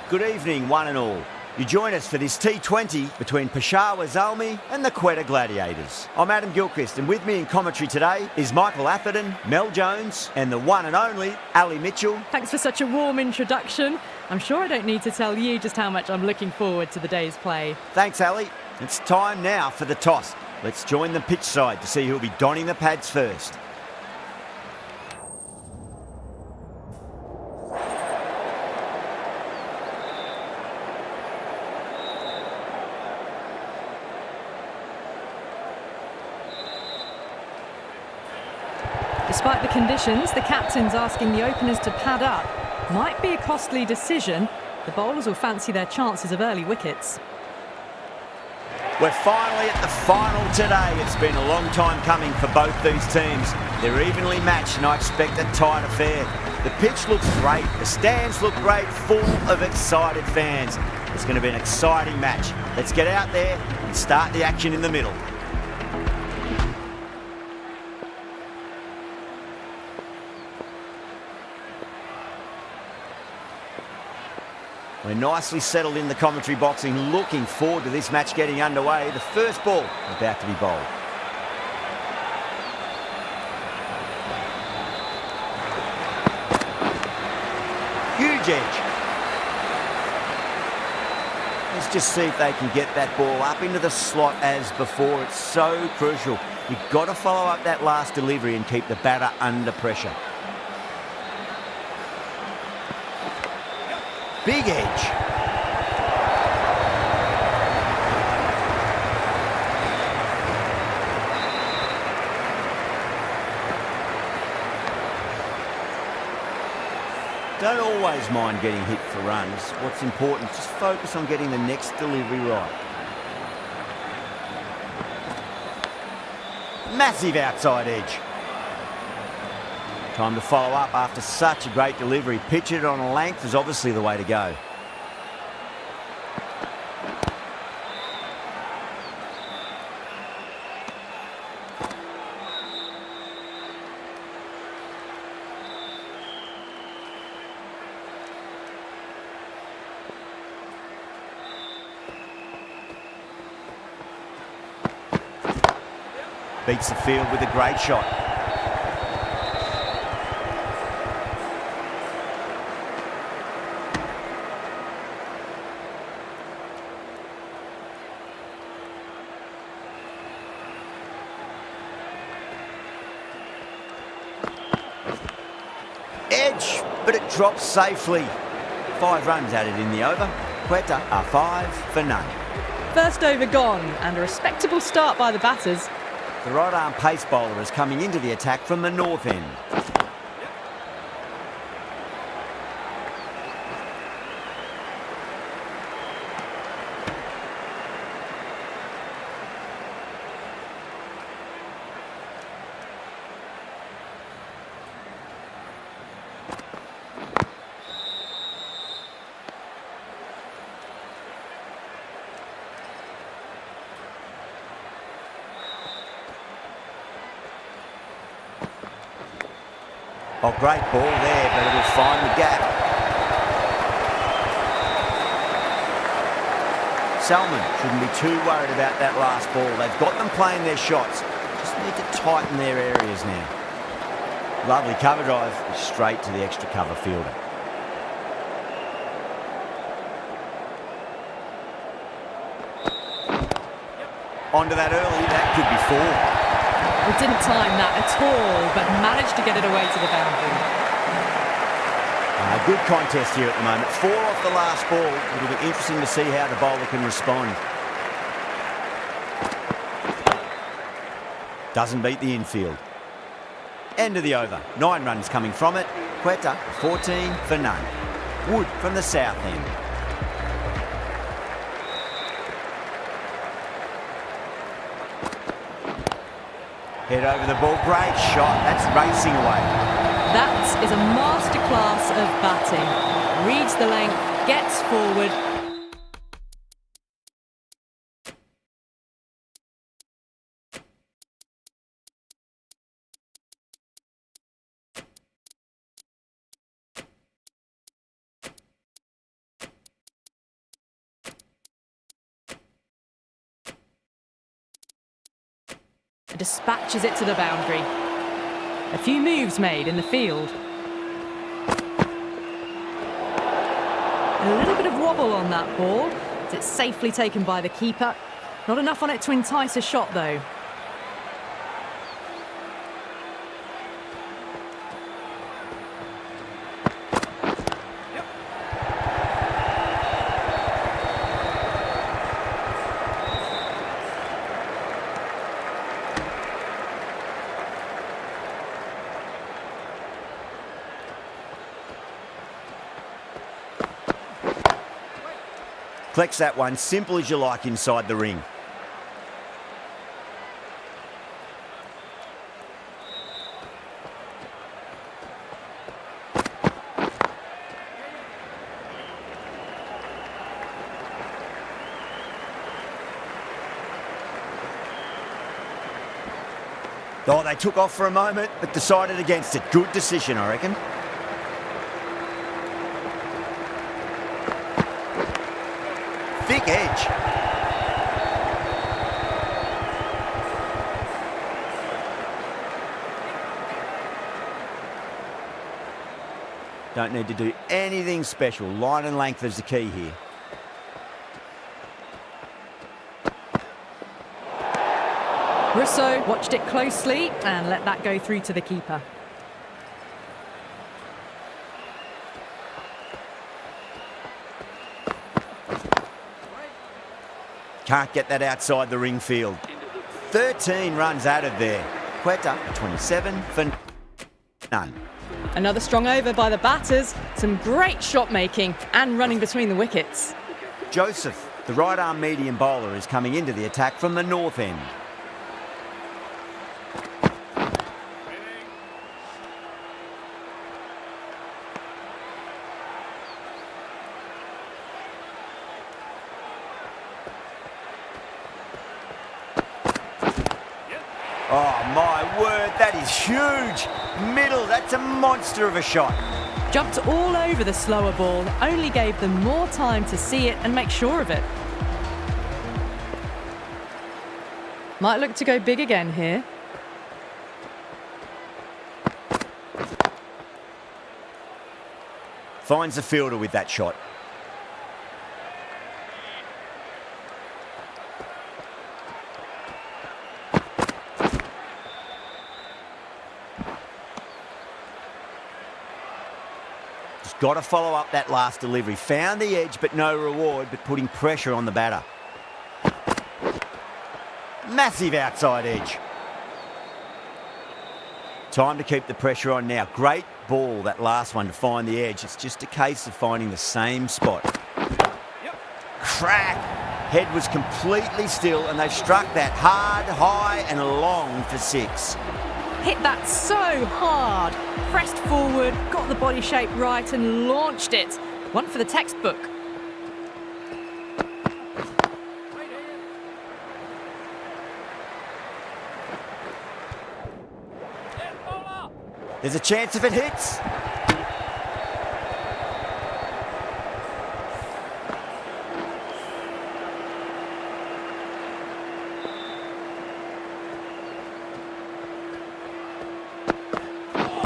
Good evening, one and all. You join us for this T20 between Peshawar Zalmi and the Quetta Gladiators. I'm Adam Gilchrist, and with me in commentary today is Michael Atherton, Mel Jones, and the one and only Ali Mitchell. Thanks for such a warm introduction. I'm sure I don't need to tell you just how much I'm looking forward to the day's play. Thanks, Ali. It's time now for the toss. Let's join the pitch side to see who'll be donning the pads first. Despite the conditions, the captain's asking the openers to pad up. Might be a costly decision. The bowlers will fancy their chances of early wickets. We're finally at the final today. It's been a long time coming for both these teams. They're evenly matched and I expect a tight affair. The pitch looks great, the stands look great, full of excited fans. It's going to be an exciting match. Let's get out there and start the action in the middle. We're nicely settled in the commentary box and looking forward to this match getting underway. The first ball about to be bowled. Huge edge. Let's just see if they can get that ball up into the slot as before. It's so crucial. You've got to follow up that last delivery and keep the batter under pressure. Big edge. Don't always mind getting hit for runs. What's important is just focus on getting the next delivery right. Massive outside edge. Time to follow up after such a great delivery. Pitch it on a length is obviously the way to go. Beats the field with a great shot. Edge, but it drops safely. 5 runs added in the over. Quetta are 5 for none. First over gone, and a respectable start by the batters. The right-arm pace bowler is coming into the attack from the north end. Oh, great ball there, but it'll find the gap. Salmon shouldn't be too worried about that last ball. They've got them playing their shots. Just need to tighten their areas now. Lovely cover drive, straight to the extra cover fielder. Onto that early, that could be 4. We didn't time that at all, but managed to get it away to the boundary. A good contest here at the moment. 4 off the last ball. It'll be interesting to see how the bowler can respond. Doesn't beat the infield. End of the over. 9 runs coming from it. Quetta, 14 for none. Wood from the south end. Head over the ball, great shot, that's racing away. That is a masterclass of batting. Reads the length, gets forward, and dispatches it to the boundary. A few moves made in the field. A little bit of wobble on that ball. It's safely taken by the keeper. Not enough on it to entice a shot, though. Collects that one, simple as you like inside the ring. Oh, they took off for a moment, but decided against it. Good decision, I reckon. Thick edge. Don't need to do anything special. Line and length is the key here. Russo watched it closely and let that go through to the keeper. Can't get that outside the ring field. 13 runs added there. Quetta, 27 for none. Another strong over by the batters. Some great shot making and running between the wickets. Joseph, the right arm medium bowler, is coming into the attack from the north end. Oh, my word, that is huge. Middle, that's a monster of a shot. Jumped all over the slower ball, only gave them more time to see it and make sure of it. Might look to go big again here. Finds the fielder with that shot. Got to follow up that last delivery. Found the edge, but no reward, but putting pressure on the batter. Massive outside edge. Time to keep the pressure on now. Great ball, that last one, to find the edge. It's just a case of finding the same spot. Crack! Head was completely still, and they've struck that hard, high, and long for 6. Hit that so hard. Pressed forward, got the body shape right and launched it. One for the textbook. There's a chance if it hits.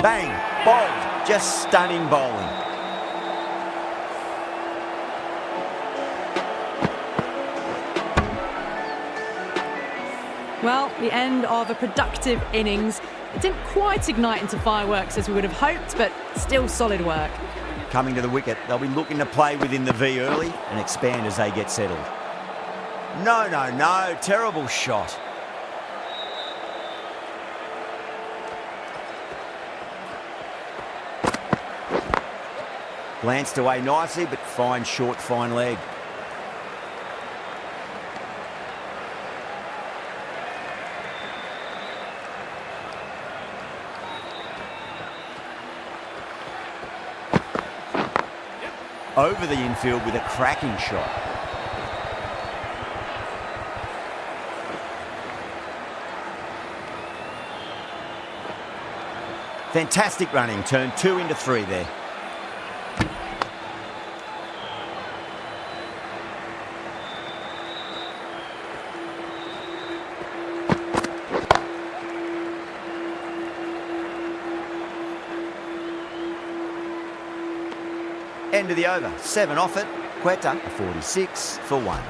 Bang, bowled, just stunning bowling. Well, the end of a productive innings. It didn't quite ignite into fireworks as we would have hoped, but still solid work. Coming to the wicket, they'll be looking to play within the V early and expand as they get settled. No, terrible shot. Glanced away nicely, but fine short, fine leg. Over the infield with a cracking shot. Fantastic running, turned 2 into 3 there. End of the over. 7 off it. Quetta, 46 for 1.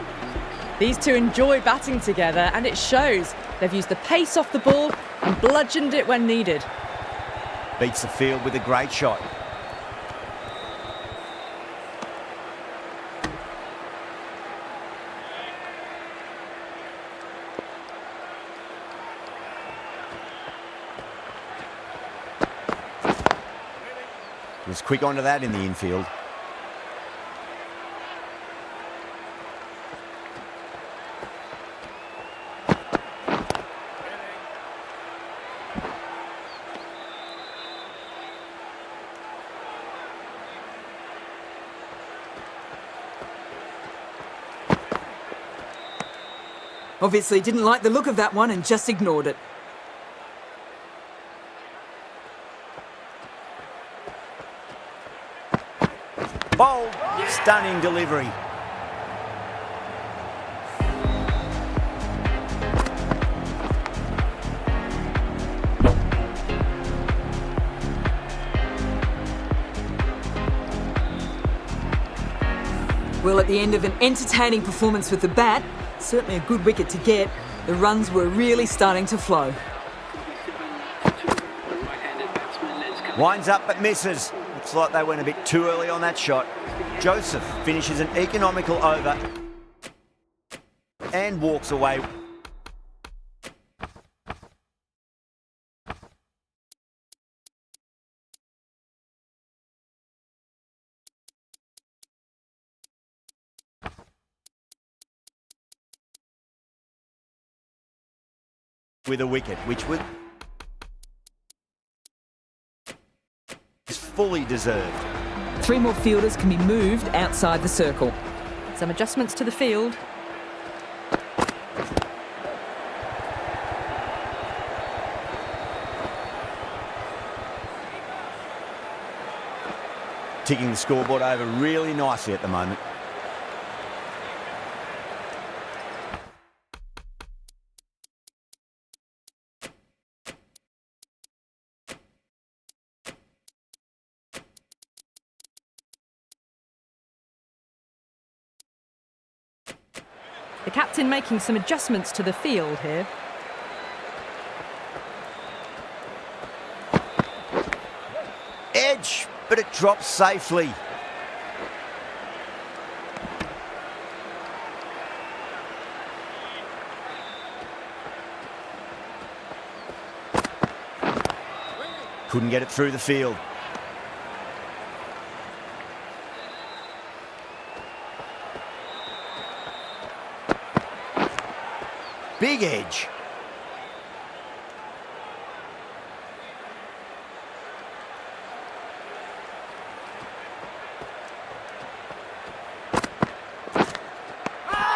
These two enjoy batting together, and it shows. They've used the pace off the ball and bludgeoned it when needed. Beats the field with a great shot. Was quick onto that in the infield. Obviously didn't like the look of that one and just ignored it. Bold, stunning delivery. Well, at the end of an entertaining performance with the bat, certainly a good wicket to get, the runs were really starting to flow. Winds up but misses. Looks like they went a bit too early on that shot. Joseph finishes an economical over and walks away. With a wicket, which was fully deserved. 3 more fielders can be moved outside the circle. Some adjustments to the field. Ticking the scoreboard over really nicely at the moment. The captain making some adjustments to the field here. Edge, but it drops safely. Couldn't get it through the field. Big edge.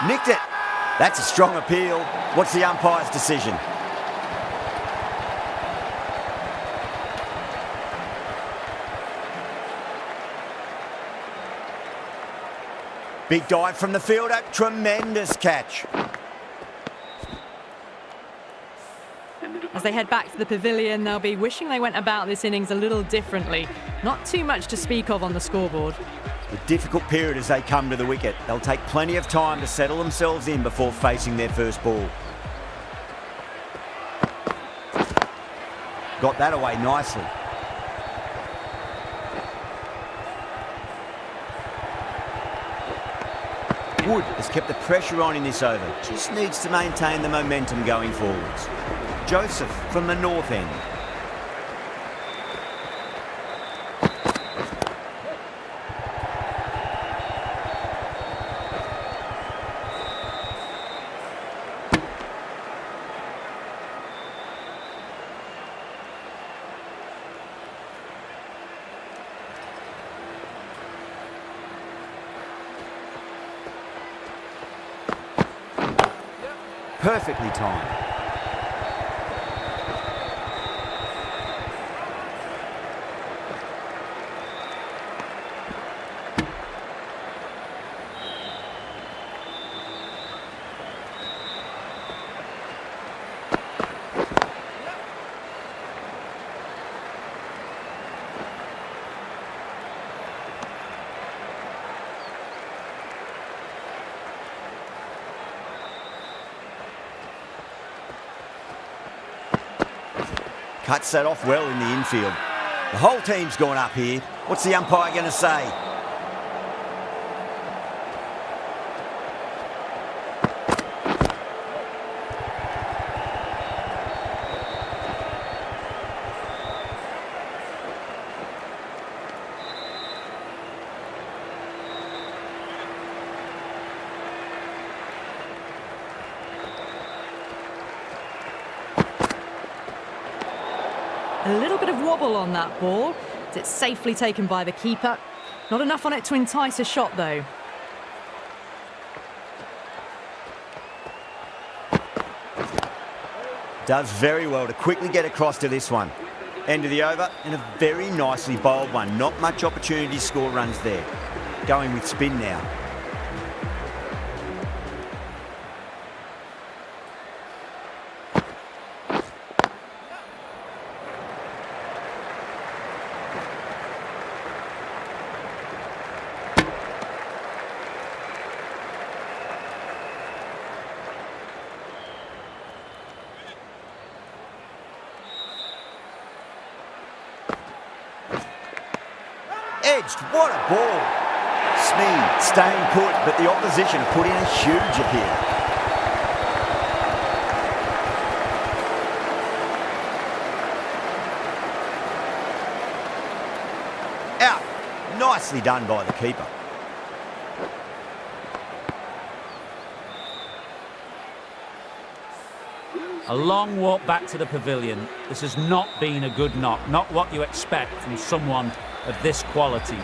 Nicked it. That's a strong appeal. What's the umpire's decision? Big dive from the fielder. Tremendous catch. As they head back to the pavilion, they'll be wishing they went about this innings a little differently. Not too much to speak of on the scoreboard. A difficult period as they come to the wicket. They'll take plenty of time to settle themselves in before facing their first ball. Got that away nicely. Wood has kept the pressure on in this over. Just needs to maintain the momentum going forwards. Joseph from the north end. Perfectly timed. Cuts that off well in the infield. The whole team's gone up here. What's the umpire going to say? A little bit of wobble on that ball. It's safely taken by the keeper. Not enough on it to entice a shot, though. Does very well to quickly get across to this one. End of the over, and a very nicely bowled one. Not much opportunity to score runs there. Going with spin now. Edged, what a ball. Smeed staying put, but the opposition put in a huge appeal. Out. Nicely done by the keeper. A long walk back to the pavilion. This has not been a good knock, not what you expect from someone of this quality.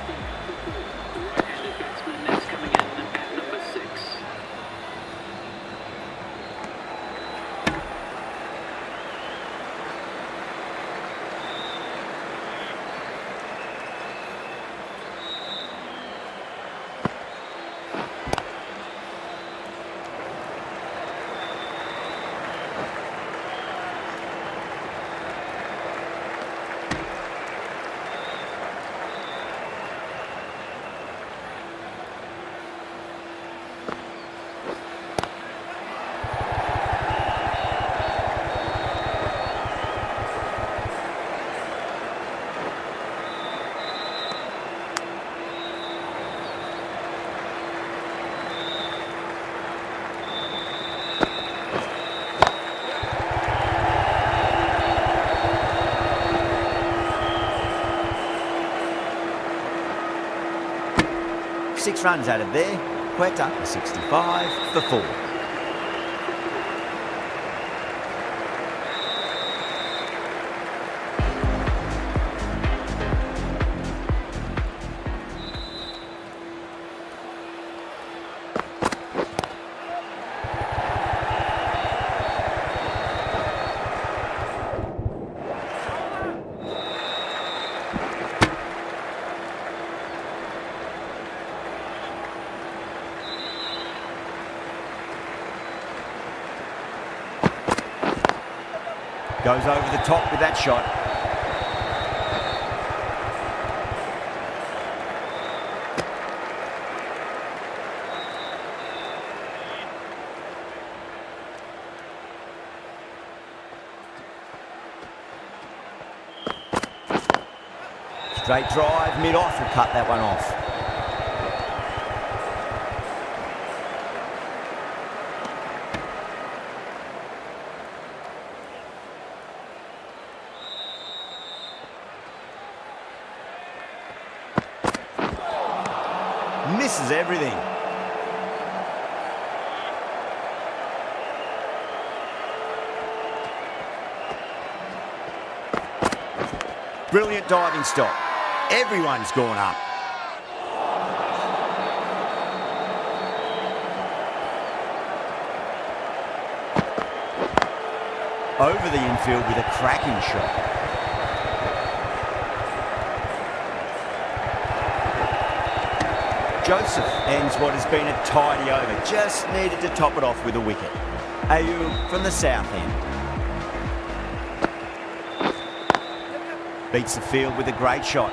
Six runs out of there. Quetta, 65 for 4. Goes over the top with that shot. Straight drive, mid-off will cut that one off. Misses everything. Brilliant diving stop. Everyone's gone up. Over the infield with a cracking shot. Joseph ends what has been a tidy over. Just needed to top it off with a wicket. Ayub from the south end. Beats the field with a great shot.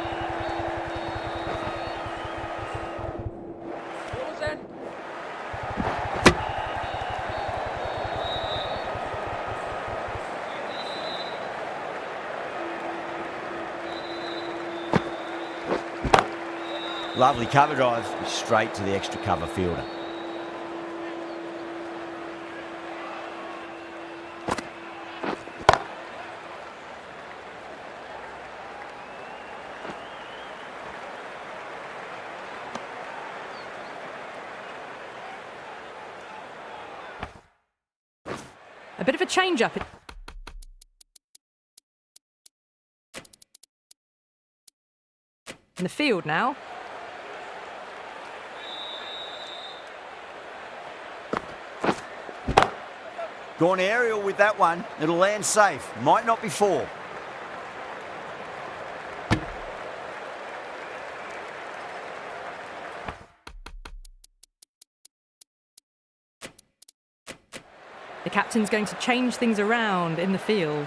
Lovely cover drive, straight to the extra cover fielder. A bit of a change-up. In the field now. Gone aerial with that one. It'll land safe. Might not be four. The captain's going to change things around in the field.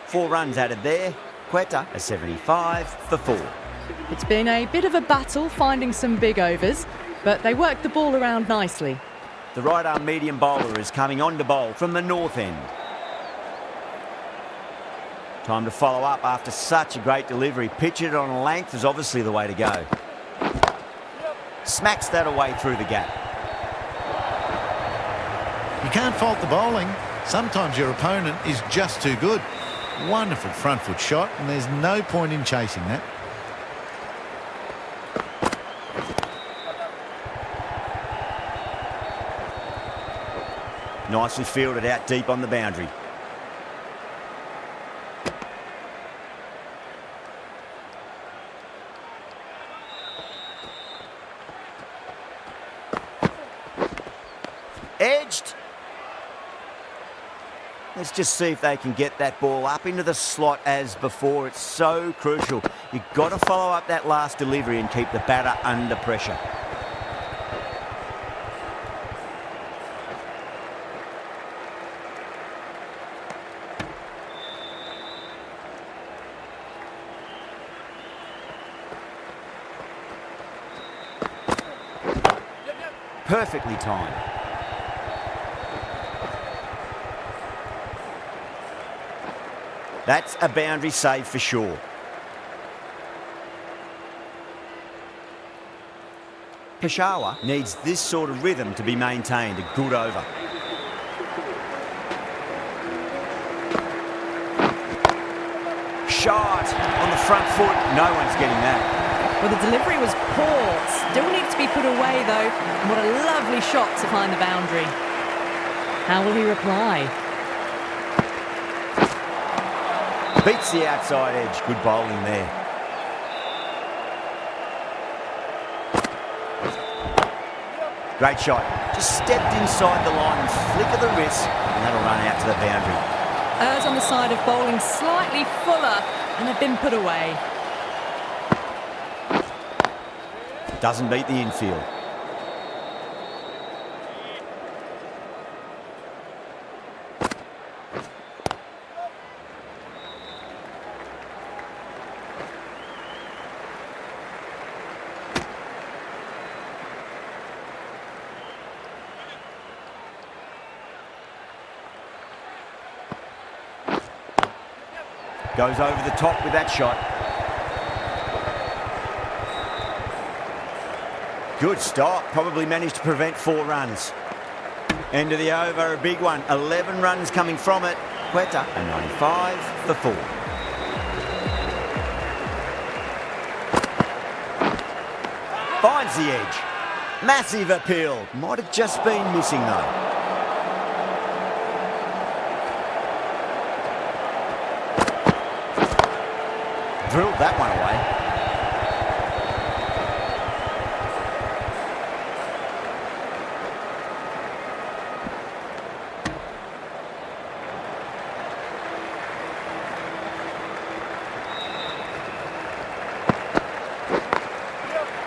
Four runs added there. Quetta a 75 for four. It's been a bit of a battle finding some big overs, but they worked the ball around nicely. The right-arm medium bowler is coming on to bowl from the north end. Time to follow up after such a great delivery. Pitch it on a length is obviously the way to go. Smacks that away through the gap. You can't fault the bowling. Sometimes your opponent is just too good. Wonderful front foot shot, and there's no point in chasing that. Nicely fielded out deep on the boundary. Edged. Let's just see if they can get that ball up into the slot as before. It's so crucial. You've got to follow up that last delivery and keep the batter under pressure. Perfectly timed. That's a boundary save for sure. Peshawar needs this sort of rhythm to be maintained. A good over. Shot on the front foot. No one's getting that. Well, the delivery was poor. Still needs to be put away, though. And what a lovely shot to find the boundary. How will he reply? Beats the outside edge. Good bowling there. Great shot. Just stepped inside the line and flick of the wrist, and that'll run out to the boundary. Errs on the side of bowling slightly fuller and have been put away. Doesn't beat the infield. Goes over the top with that shot. Good stop. Probably managed to prevent 4 runs. End of the over, a big one. 11 runs coming from it. Quetta a 95 for 4. Finds the edge. Massive appeal. Might have just been missing though. Drilled that one away.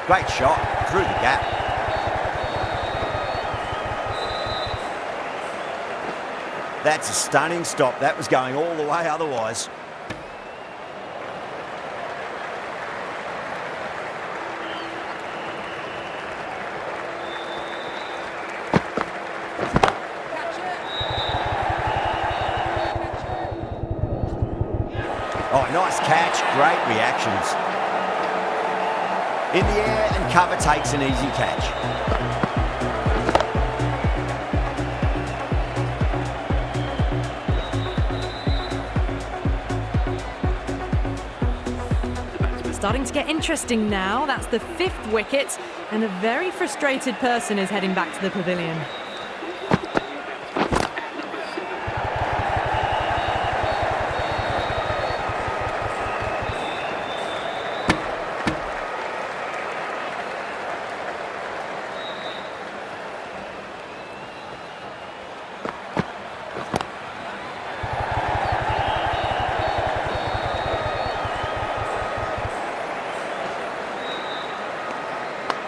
Great shot through the gap. That's a stunning stop. That was going all the way otherwise. Oh, nice catch. Great reactions. In the air and cover takes an easy catch. Starting to get interesting now. That's the 5th wicket, and a very frustrated person is heading back to the pavilion.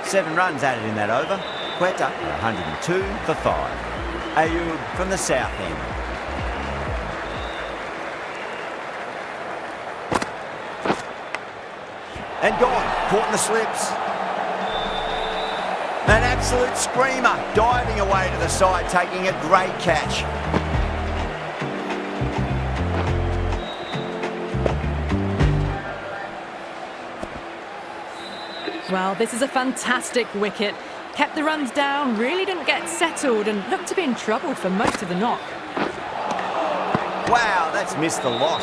Seven runs added in that over. Quetta, 102 for 5. Ayub from the south end. And gone. Caught in the slips. An absolute screamer. Diving away to the side, taking a great catch. Well, this is a fantastic wicket. Kept the runs down, really didn't get settled, and looked to be in trouble for most of the knock. Wow, that's missed the lot.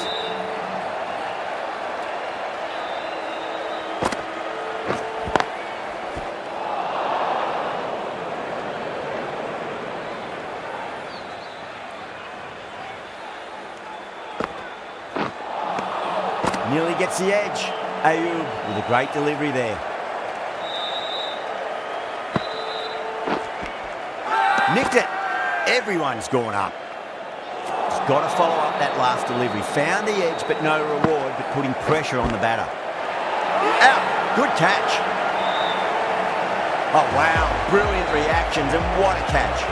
Nearly gets the edge. Ayub with a great delivery there. Nicked it. Everyone's gone up. He's got to follow up that last delivery. Found the edge, but no reward, but putting pressure on the batter. Out. Good catch. Oh, wow. Brilliant reactions, and what a catch.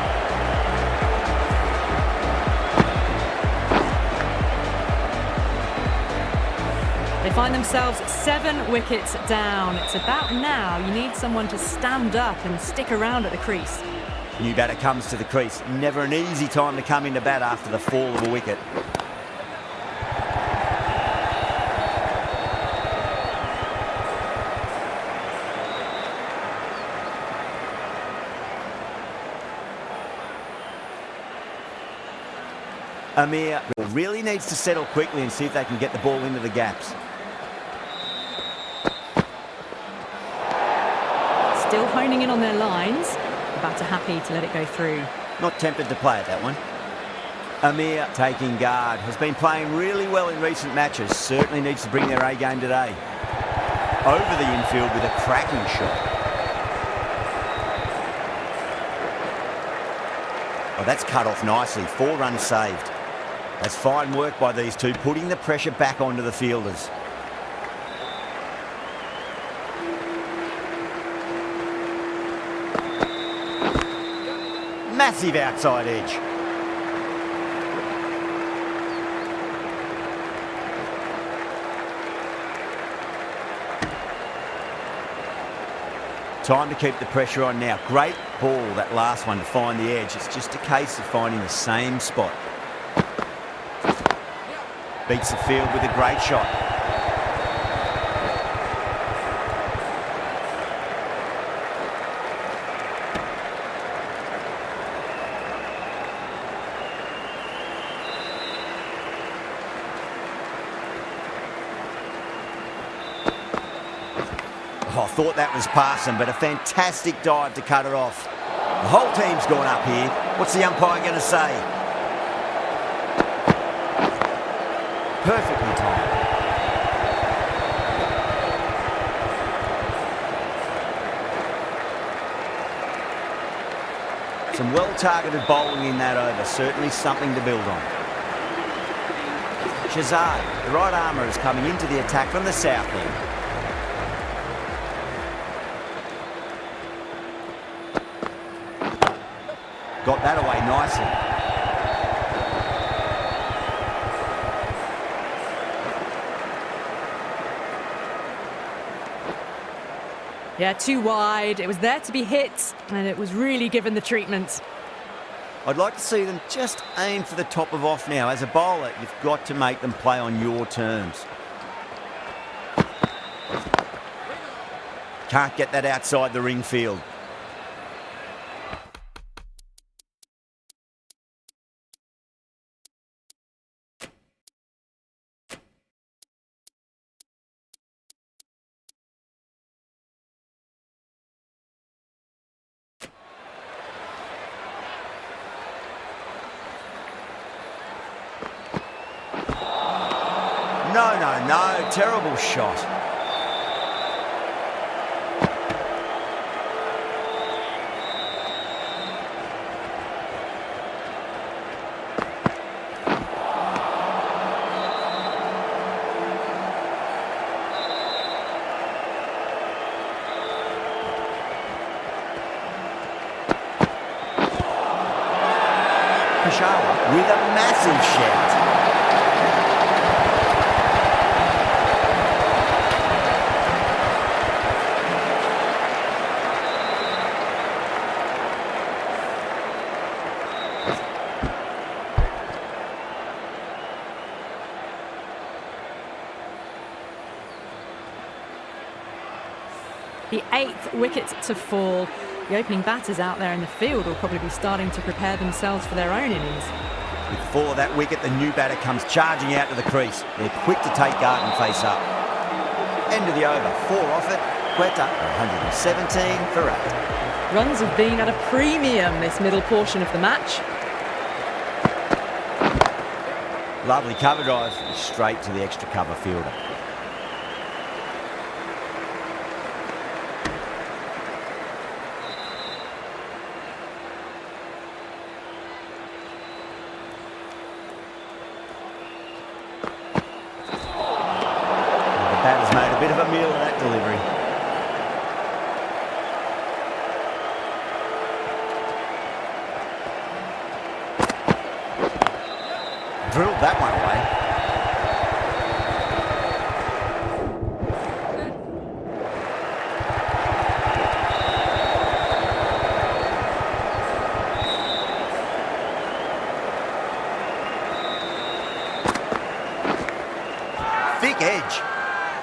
They find themselves 7 wickets down. It's about now. You need someone to stand up and stick around at the crease. New batter comes to the crease. Never an easy time to come into bat after the fall of a wicket. Amir really needs to settle quickly and see if they can get the ball into the gaps. Still honing in on their lines. Batter happy to let it go through. Not tempted to play at that one. Amir taking guard. Has been playing really well in recent matches. Certainly needs to bring their A game today. Over the infield with a cracking shot. Oh, that's cut off nicely. 4 runs saved. That's fine work by these two, putting the pressure back onto the fielders. Massive outside edge. Time to keep the pressure on now. Great ball, that last one, to find the edge. It's just a case of finding the same spot. Beats the field with a great shot. Oh, I thought that was passing, but a fantastic dive to cut it off. The whole team's gone up here. What's the umpire going to say? Perfectly timed. Some well-targeted bowling in that over. Certainly something to build on. Shazad, the right armour, is coming into the attack from the south end. Got that away nicely. Yeah, too wide. It was there to be hit, and it was really given the treatment. I'd like to see them just aim for the top of off now. As a bowler, you've got to make them play on your terms. Can't get that outside the ring field. No, terrible shot. Peshawar with a massive shout. The 8th wicket to fall. The opening batters out there in the field will probably be starting to prepare themselves for their own innings. Before that wicket, the new batter comes charging out to the crease. They're quick to take guard and face up. End of the over. 4 off it. Quetta, 117 for 8. Runs have been at a premium this middle portion of the match. Lovely cover drive, straight to the extra cover fielder. Batter's made a bit of a meal of that delivery. Drilled that one away. Thick edge.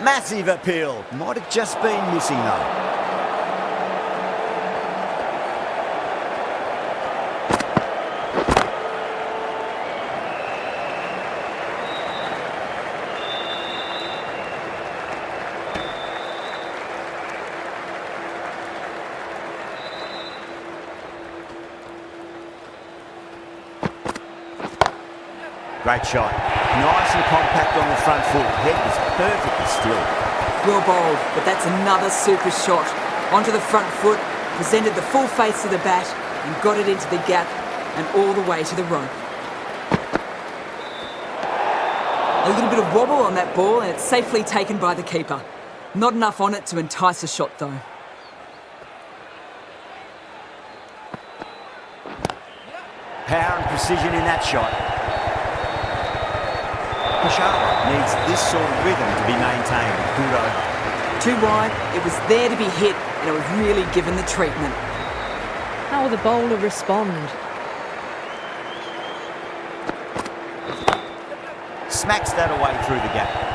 Massive appeal. Might have just been missing though. Great shot. Nice and compact on the front foot. Head was perfectly still. Well bowled, but that's another super shot. Onto the front foot, presented the full face of the bat and got it into the gap and all the way to the rope. A little bit of wobble on that ball and it's safely taken by the keeper. Not enough on it to entice a shot though. Power and precision in that shot. Peshawar needs this sort of rhythm to be maintained. Good over. Too wide, it was there to be hit and it was really given the treatment. How will the bowler respond? Smacks that away through the gap.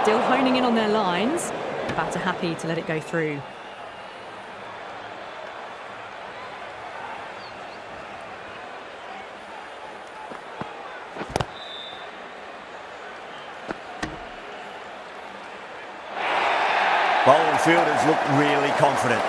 Still honing in on their lines. The batter happy to let it go through. Bowling fielders look really confident.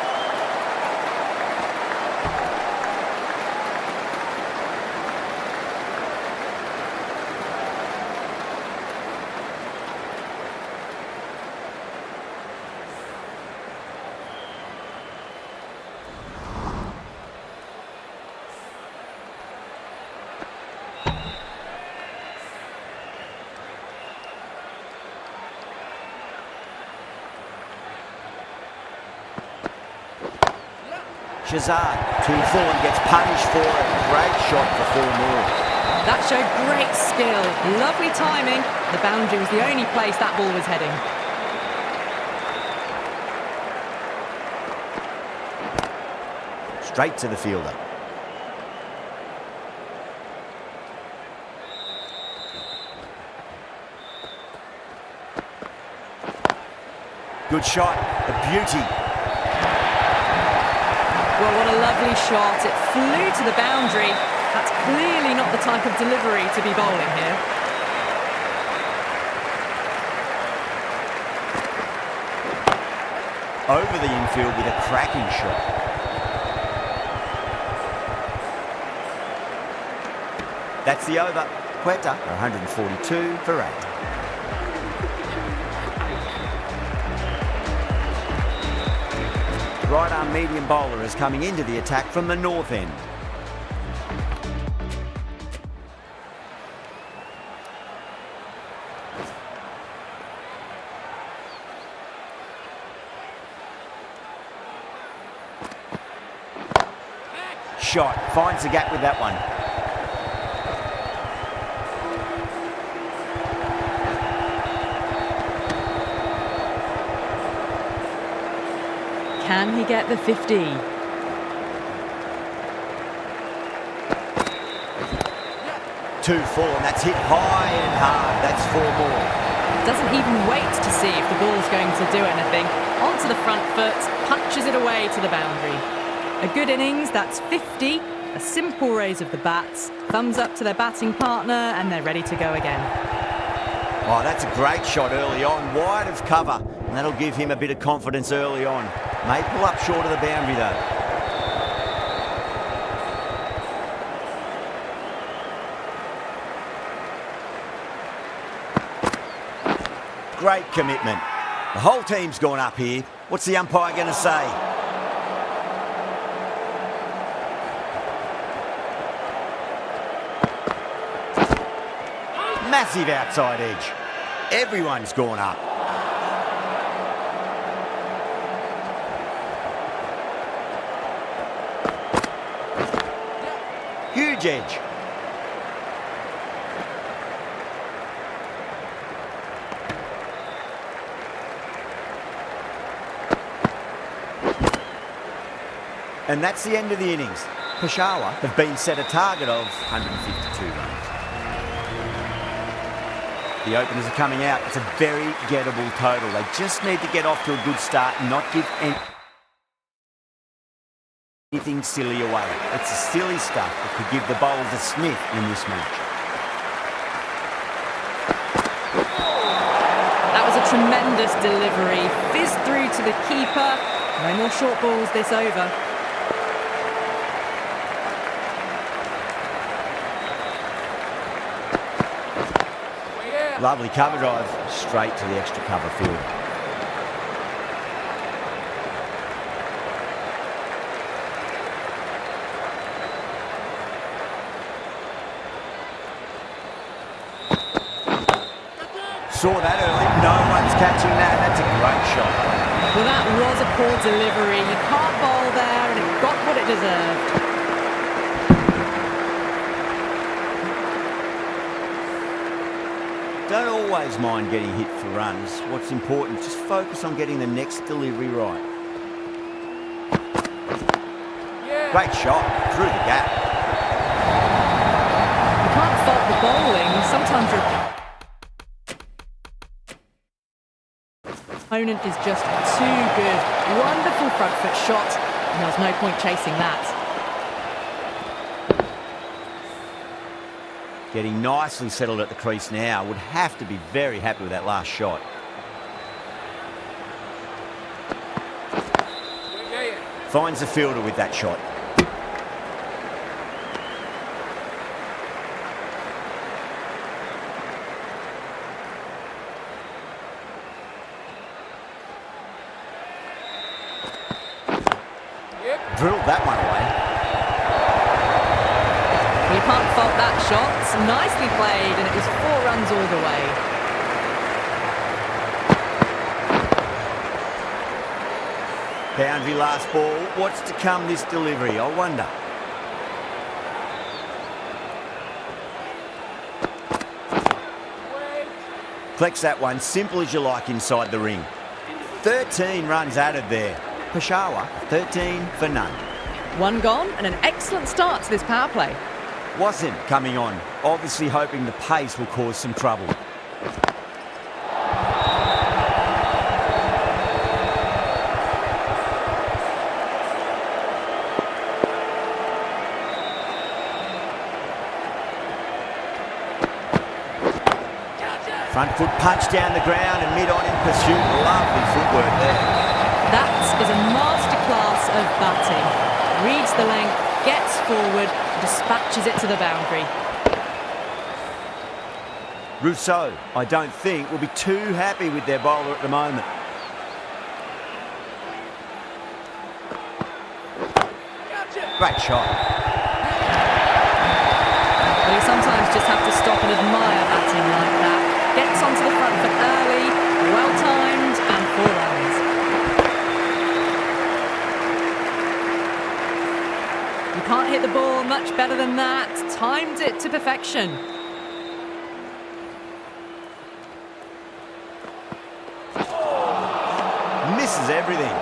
Shazad, too full and gets punished for it. Great shot for 4 more. That showed great skill. Lovely timing. The boundary was the only place that ball was heading. Straight to the fielder. Good shot, a beauty. Well, what a lovely shot. It flew to the boundary. That's clearly not the type of delivery to be bowling here. Over the infield with a cracking shot. That's the over. Quetta, 142 for 8. Right arm medium bowler is coming into the attack from the north end. Shot, finds the gap with that one. Can he get the 50? Two full, and that's hit high and hard. That's 4 more. Doesn't even wait to see if the ball's going to do anything. Onto the front foot, punches it away to the boundary. A good innings, that's 50. A simple raise of the bats. Thumbs up to their batting partner, and they're ready to go again. Oh, that's a great shot early on, wide of cover. And that'll give him a bit of confidence early on. May pull up short of the boundary though. Great commitment. The whole team's gone up here. What's the umpire going to say? Massive outside edge. Everyone's gone up. Huge edge. And that's the end of the innings. Peshawar have been set a target of 152 runs. The openers are coming out. It's a very gettable total. They just need to get off to a good start and not give anything silly away. It's the silly stuff that could give the bowlers a sniff in this match. That was a tremendous delivery. Fizzed through to the keeper. No more short balls this over. Lovely cover drive, straight to the extra cover field. Saw that early, no one's catching that. That's a great shot. Well, that was a poor delivery. You can't bowl there, and it got what it deserved. Don't always mind getting hit for runs. What's important, just focus on getting the next delivery right. Yeah. Great shot, through the gap. You can't fault the bowling. Sometimes your opponent is just too good. Wonderful front foot shot, and there's no point chasing that. Getting nicely settled at the crease now. Would have to be very happy with that last shot. Finds the fielder with that shot. Drilled that one away. You can't fault that shot. Nicely played, and it was 4 runs all the way. Boundary last ball. What's to come this delivery, I wonder. Collects that one, simple as you like, inside the ring. 13 runs added there. Peshawar, 13 for none. One gone and an excellent start to this power play. Wasim coming on, obviously hoping the pace will cause some trouble. Front foot punch down the ground and mid-on in pursuit. Lovely footwork there. That is a masterclass of batting. Reads the length, gets forward, dispatches it to the boundary. Rousseau, I don't think, will be too happy with their bowler at the moment. Great shot. But you sometimes just have to stop and admire batting like that. Gets onto the front foot early, well-timed, and 4 runs. You can't hit the ball much better than that. Timed it to perfection. Misses everything.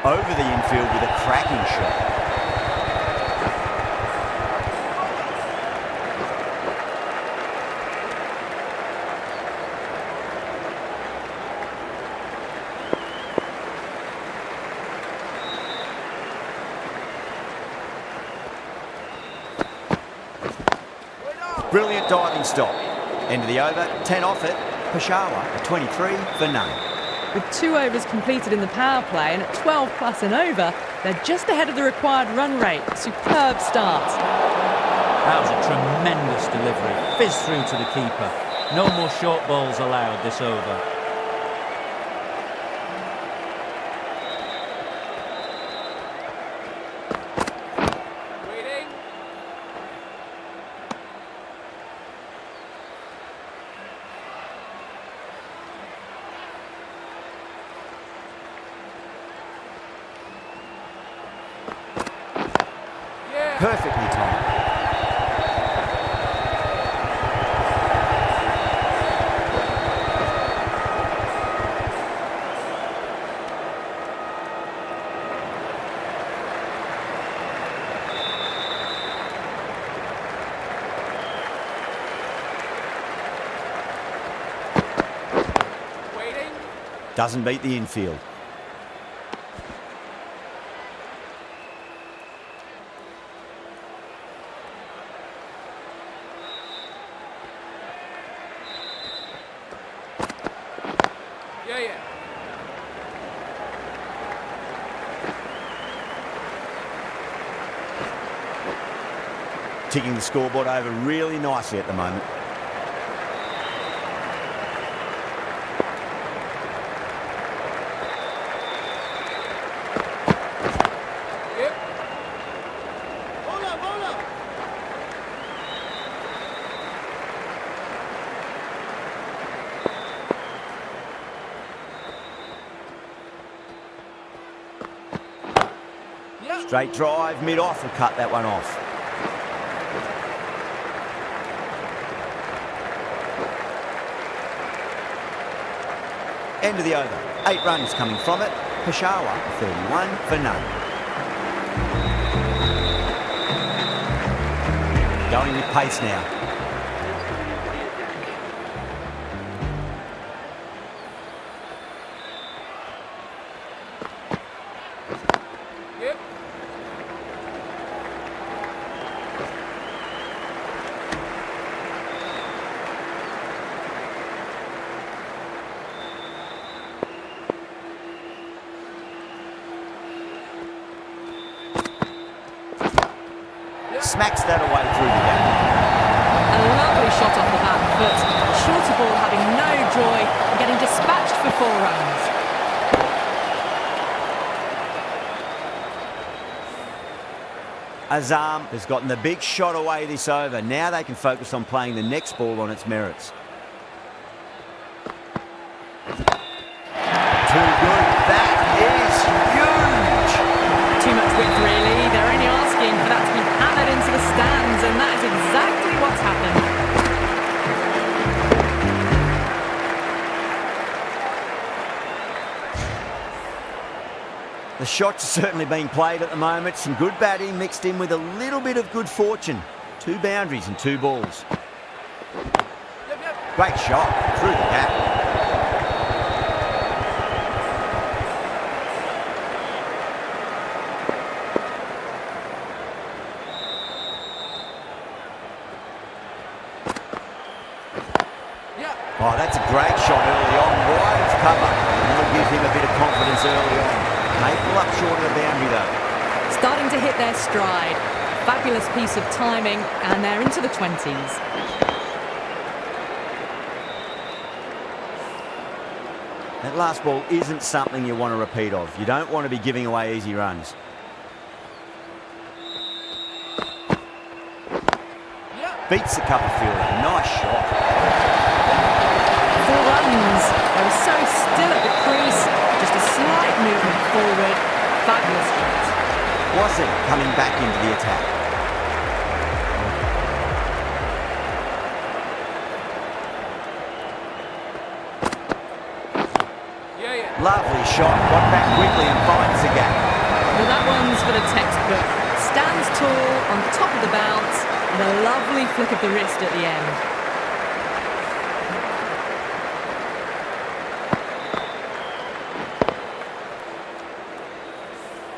Over the infield with a cracking shot. Brilliant diving stop. End of the over, 10 off it. Peshawar, 23 for none. With 2 overs completed in the power play and at 12 plus and over, they're just ahead of the required run rate. Superb start. That was a tremendous delivery. Fizz through to the keeper. No more short balls allowed this over. Perfectly timed. Doesn't beat the infield. Ticking the scoreboard over really nicely at the moment. Straight drive, mid-off will cut that one off. End of the over. 8 runs coming from it. Peshawar, 31 for none. Going with pace now. Smacks that away through the gap. A lovely shot off the back foot. Shorter ball having no joy and getting dispatched for 4 runs. Azam has gotten the big shot away this over. Now they can focus on playing the next ball on its merits. Too good. The shots are certainly being played at the moment. Some good batting mixed in with a little bit of good fortune. 2 boundaries and 2 balls. Great shot through the gap. Oh, that's a great shot early on, wide of cover. And that'll give him a bit of confidence early on. May pull up short of the boundary though. Starting to hit their stride. Fabulous piece of timing, and they're into the 20s. That last ball isn't something you want to repeat of. You don't want to be giving away easy runs. Beats the cover fielder. Nice shot. 4 runs. They were so still at the crease. Just a slight movement forward. Fabulous shot. Wasn't coming back into the attack. Lovely shot. Got back quickly and finds the gap. Well, that one's for the textbook. Stands tall on top of the bounce and a lovely flick of the wrist at the end.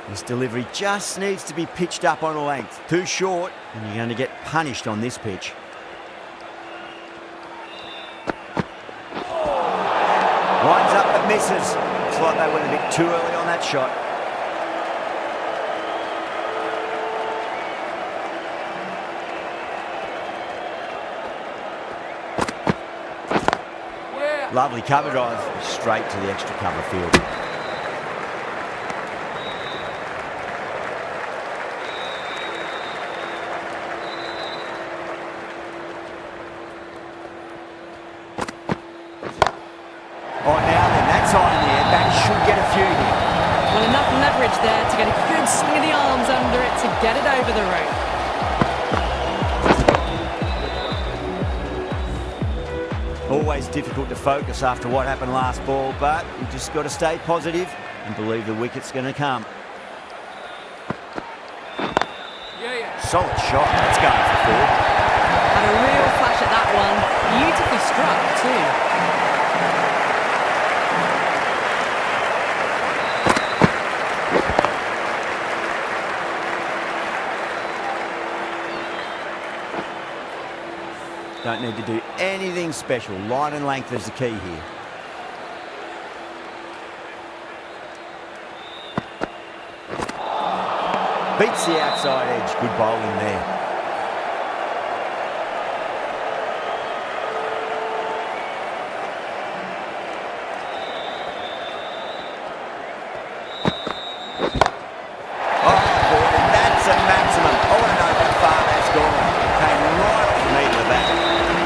This delivery just needs to be pitched up on a length. Too short, and you're going to get punished on this pitch. Winds up but misses. Looks like they went a bit too early on that shot. Lovely cover drive straight to the extra cover field. Right now then, that's high in the air. Back should get a few here. Well, enough leverage there to get a good swing of the arms under it to get it over the rope. Always difficult to focus after what happened last ball, but you just got to stay positive and believe the wicket's going to come. Solid shot. That's going for 4. Had a real flash at that one. Beautifully struck too. Don't need to do anything special. Line and length is the key here. Beats the outside edge. Good bowling there. Oh, boy, that's a maximum. I want to know how far that's gone. Came right off the knee to the back.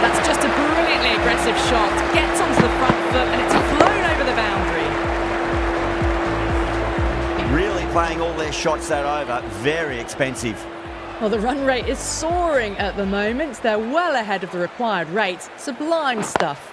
That's just a brilliantly aggressive shot. Gets onto the front foot and it's flown over the boundary. Really playing all their shots that over. Very expensive. Well, the run rate is soaring at the moment. They're well ahead of the required rate. Sublime stuff.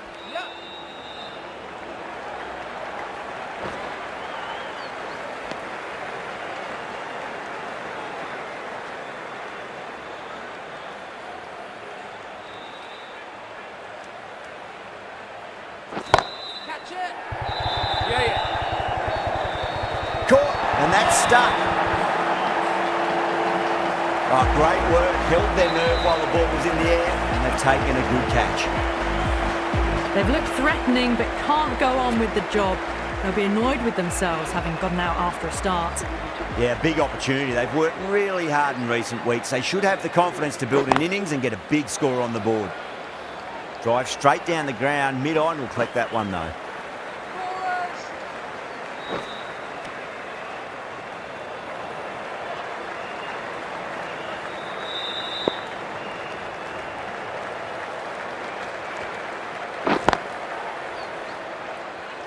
Caught, and that's stuck. Oh, great work. Held their nerve while the ball was in the air, and they've taken a good catch. They've looked threatening but can't go on with the job. They'll be annoyed with themselves having gotten out after a start. Yeah, big opportunity. They've worked really hard in recent weeks. They should have the confidence to build an innings and get a big score on the board. Drive straight down the ground. Mid-on will collect that one, though.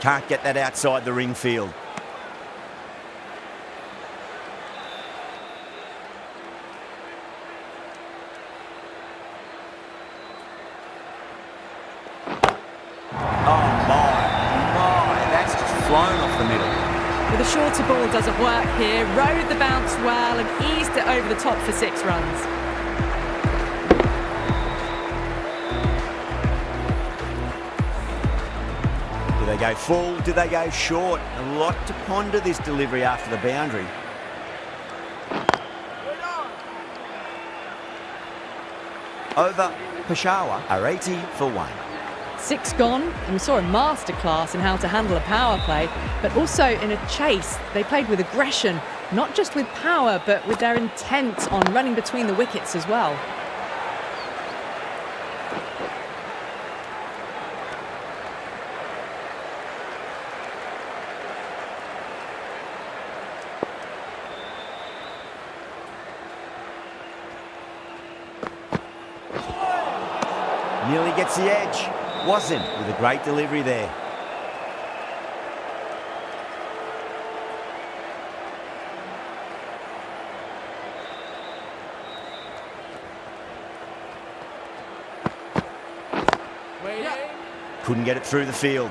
Can't get that outside the ring field. Oh my, that's just flown off the middle. Well, the shorter ball doesn't work here. Rode the bounce well and eased it over the top for 6 runs. Do they go full? Do they go short? A lot to ponder this delivery after the boundary. Over Peshawar are 80 for 1. 6 gone, and we saw a masterclass in how to handle a power play, but also in a chase. They played with aggression, not just with power, but with their intent on running between the wickets as well. Nearly gets the edge. Wasn't, with a great delivery there. Couldn't get it through the field.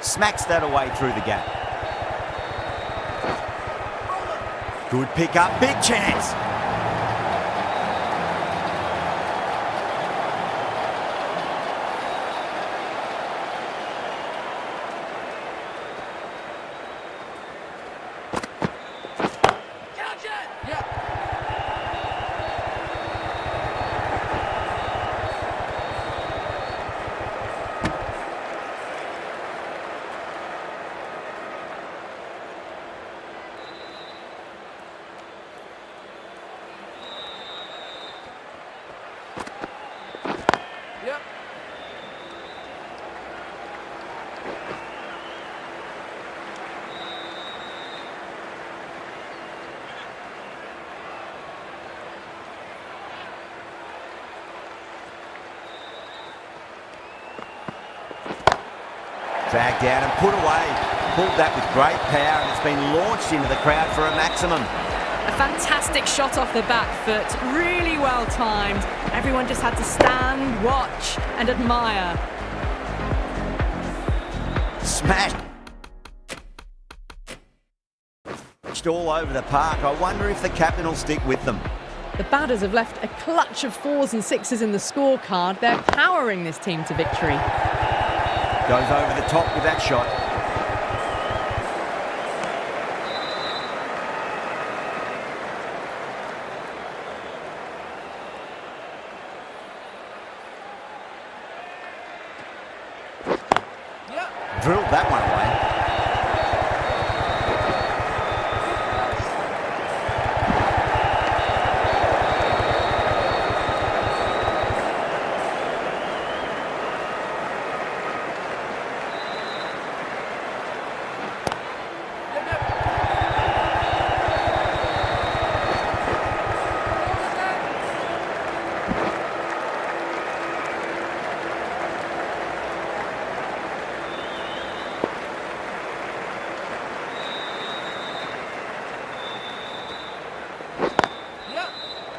Smacks that away through the gap. Good pick up, big chance. Dragged out and put away. Pulled that with great power, and it's been launched into the crowd for a maximum. A fantastic shot off the back foot, really well timed. Everyone just had to stand, watch and admire. Smashed all over the park. I wonder if the captain will stick with them. The batters have left a clutch of 4s and 6s in the scorecard. They're powering this team to victory. Goes over the top with that shot. Drilled that one away.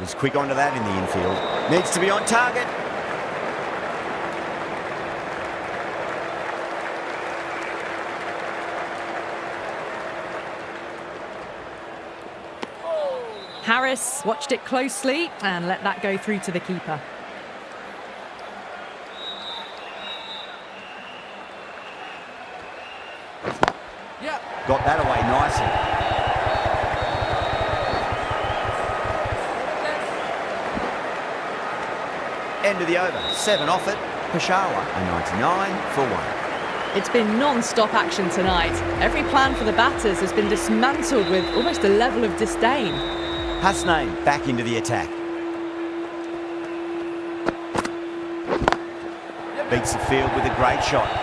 Was quick onto that in the infield. Needs to be on target. Harris watched it closely and let that go through to the keeper. Got that away nicely. End of the over. 7 off it. Peshawar a 99 for 1. It's been non-stop action tonight. Every plan for the batters has been dismantled with almost a level of disdain. Hasnain back into the attack. Beats the field with a great shot.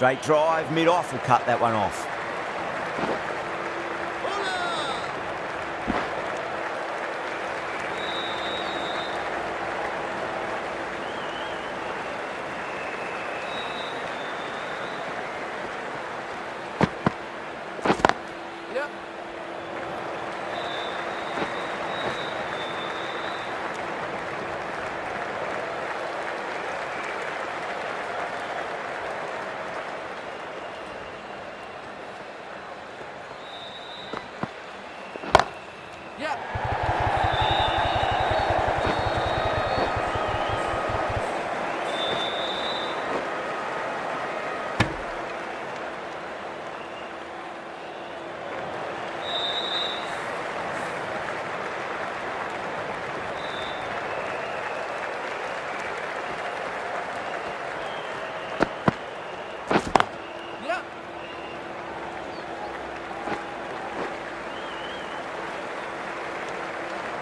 Straight drive, mid-off will cut that one off.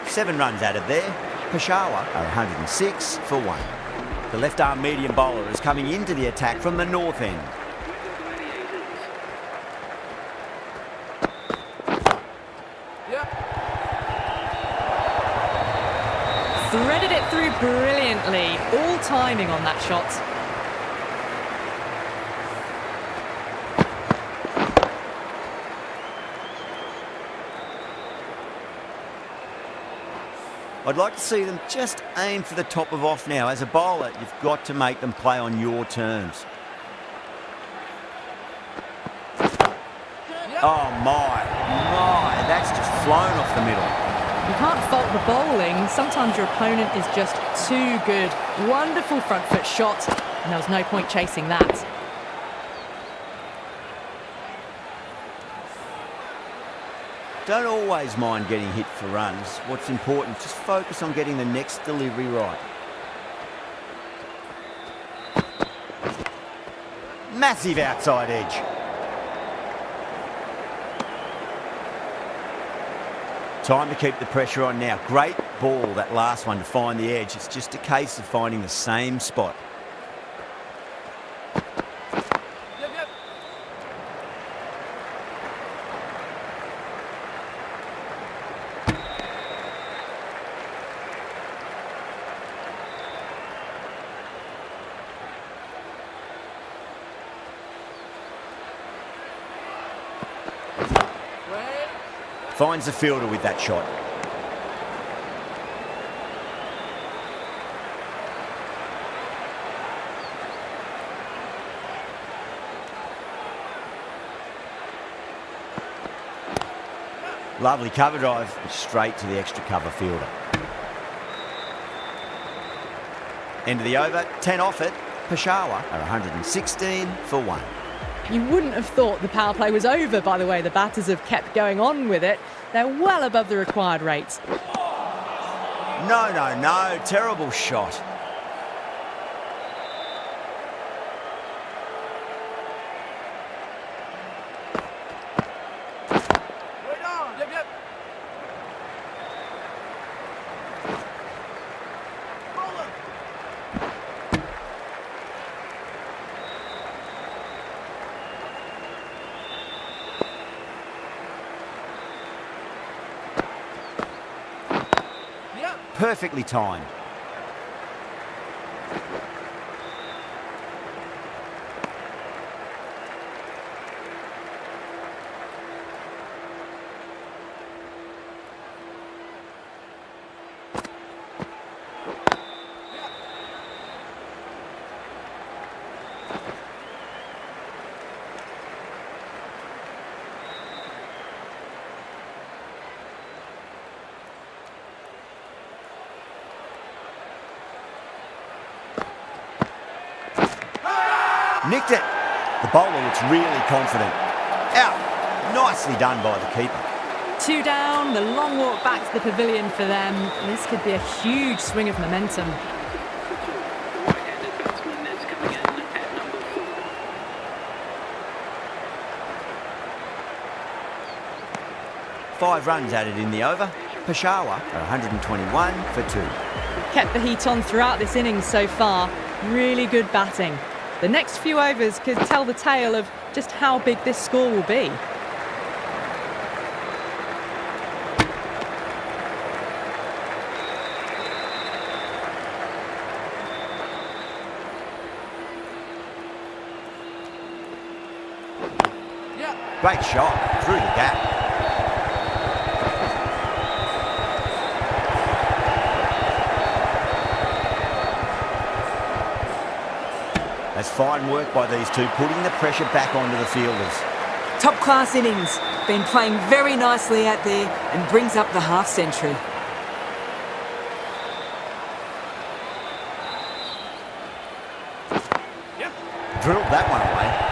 Seven runs added there. Peshawar are 106 for 1. The left-arm medium bowler is coming into the attack from the north end. Threaded it through brilliantly. All timing on that shot. I'd like to see them just aim for the top of off now. As a bowler, you've got to make them play on your terms. Oh my, that's just flown off the middle. You can't fault the bowling. Sometimes your opponent is just too good. Wonderful front foot shot, and there was no point chasing that. Don't always mind getting hit for runs. What's important, just focus on getting the next delivery right. Massive outside edge. Time to keep the pressure on now. Great ball, that last one, to find the edge. It's just a case of finding the same spot. Finds the fielder with that shot. Lovely cover drive, straight to the extra cover fielder. End of the over, 10 off it. Peshawar are 116 for 1. You wouldn't have thought the power play was over by the way the batters have kept going on with it. They're well above the required rates. No, terrible shot. Perfectly timed. Nicked it. The bowler looks really confident. Out. Nicely done by the keeper. 2 down, the long walk back to the pavilion for them. This could be a huge swing of momentum. Five runs added in the over. Peshawar are 121 for 2. Kept the heat on throughout this innings so far. Really good batting. The next few overs could tell the tale of just how big this score will be. Great shot through the gap. That's fine work by these two, putting the pressure back onto the fielders. Top class innings. Been playing very nicely out there and brings up the half century. Drilled that one away.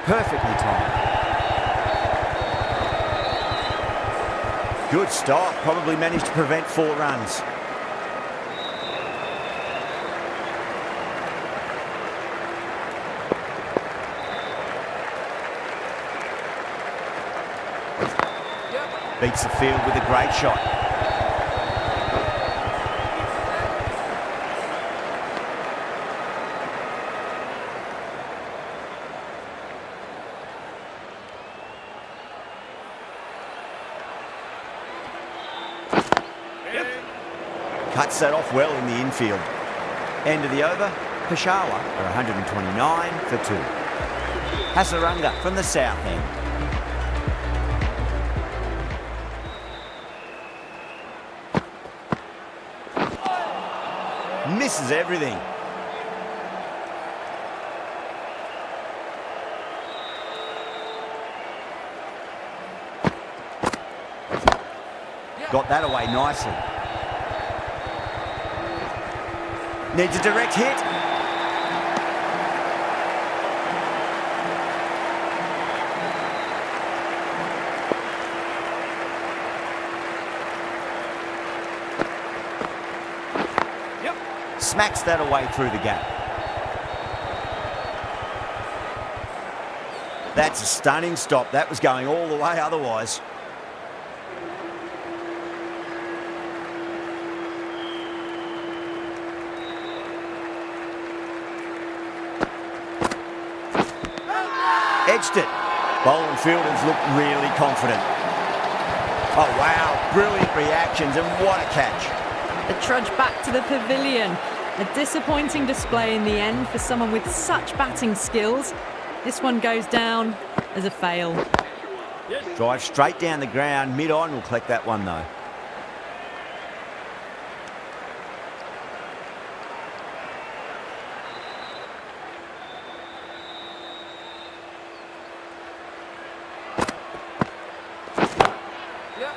Perfectly timed. Good start. Probably managed to prevent 4 runs. Beats the field with a great shot. Cuts that off well in the infield. End of the over, Peshawar are 129 for 2. Hasaranga from the south end. Misses everything. Got that away nicely. Needs a direct hit. Smacks that away through the gap. That's a stunning stop. That was going all the way otherwise. Edged it. Bowling fielders look really confident. Oh, wow. Brilliant reactions, and what a catch. The trudge back to the pavilion. A disappointing display in the end for someone with such batting skills. This one goes down as a fail. Drive straight down the ground. Mid-on will collect that one, though.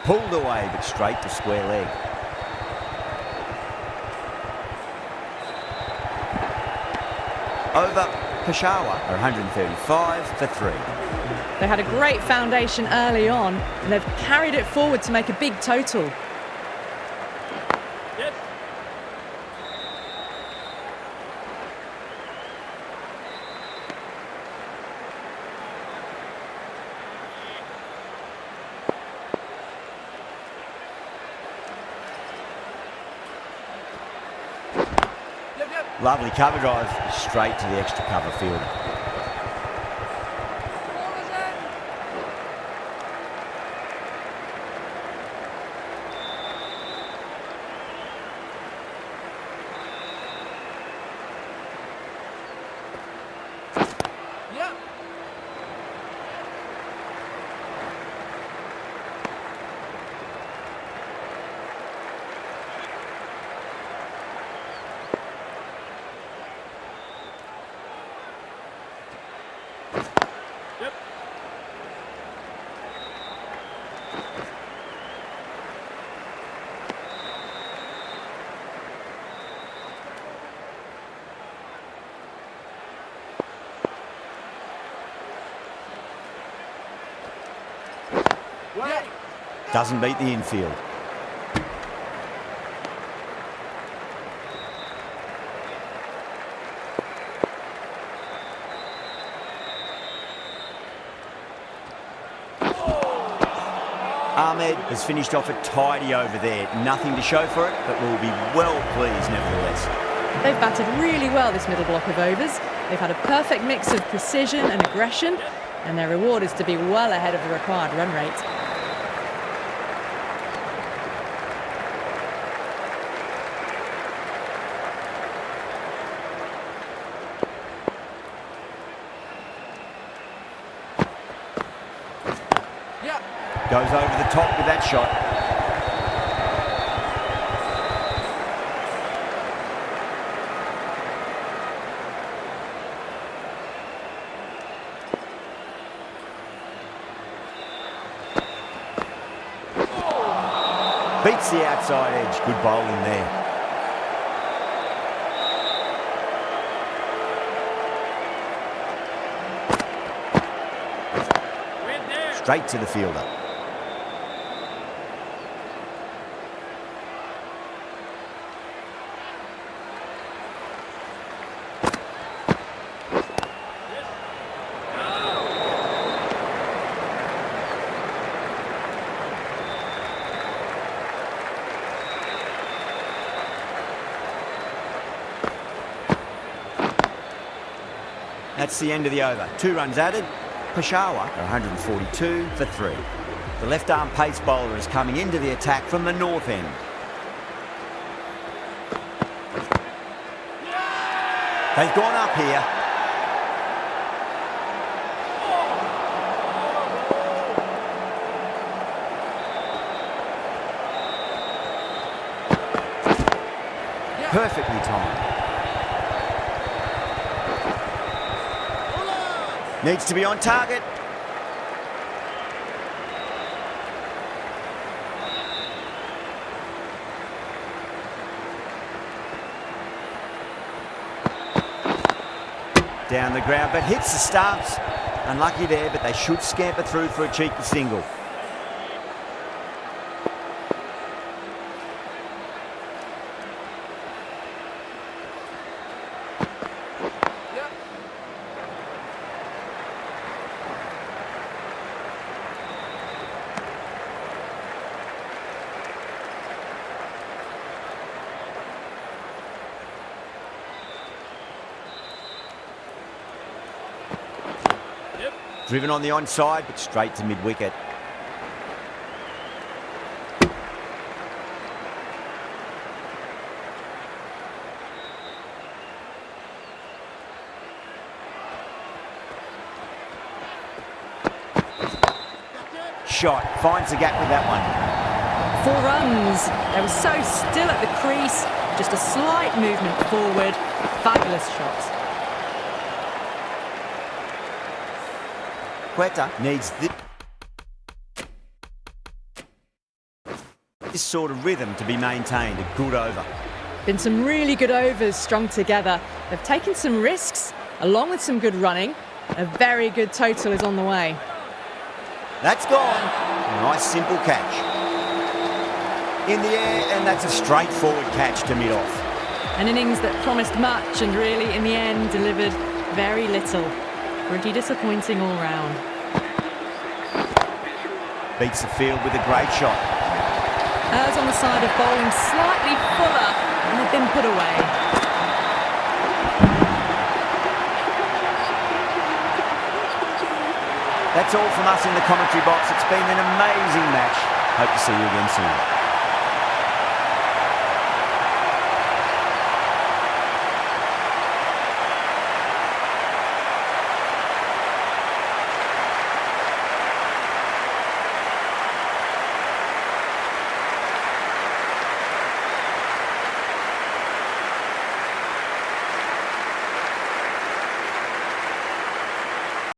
Pulled away, but straight to square leg. Over, Peshawar are 135 for 3. They had a great foundation early on, and they've carried it forward to make a big total. Lovely cover drive, straight to the extra cover fielder. Doesn't beat the infield. Ahmed has finished off a tidy over there. Nothing to show for it, but will be well pleased nevertheless. They've batted really well this middle block of overs. They've had a perfect mix of precision and aggression, and their reward is to be well ahead of the required run rate. Goes over the top with that shot. Beats the outside edge. Good bowling there. Straight to the fielder. That's the end of the over. 2 runs added. Peshawar are 142 for 3. The left-arm pace bowler is coming into the attack from the north end. They've gone up here. Perfectly timed. Needs to be on target. Down the ground, but hits the stumps. Unlucky there, but they should scamper through for a cheeky single. Driven on the onside, but straight to mid-wicket. Shot, finds the gap with that one. 4 runs. They were so still at the crease. Just a slight movement forward. Fabulous shot. Quetta needs this sort of rhythm to be maintained. A good over. Been some really good overs strung together. They've taken some risks, along with some good running. A very good total is on the way. That's gone. Nice simple catch. In the air, and that's a straightforward catch to mid-off. An innings that promised much and really, in the end, delivered very little. Pretty disappointing all round. Beats the field with a great shot. Errs on the side of bowling slightly fuller, and they've been put away. That's all from us in the commentary box. It's been an amazing match. Hope to see you again soon.